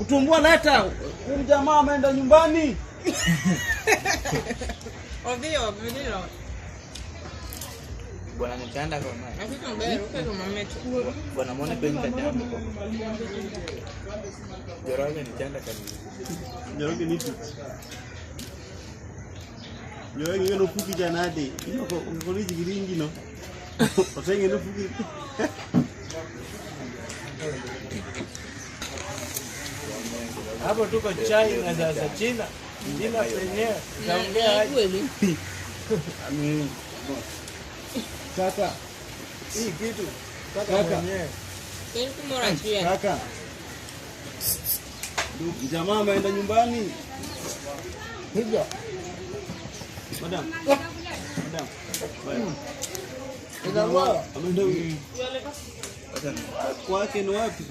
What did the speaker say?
Utumbua leta. Huyu jamaa ameenda nyumbani. Ndio. Bwana nitaenda kwa mama. Hakika mbele uko mama yetu. Bwana muone penye tajambo. Joroge nitaenda kabisa. Joroge ni tu. Joroge ngeno fuki janade. Ino ko ni jigiringi no. Otenge no fuki. Hapo tuko China sasa China. China penyewe. Naongea kweli. Amen. Kaka. Hii kitu kaka mwenyewe. Kwani kumora chia. Kaka. Ndugu jamaa ameenda nyumbani. Hivyo. Madam. Ndio. Ameenda kwake ni wapi?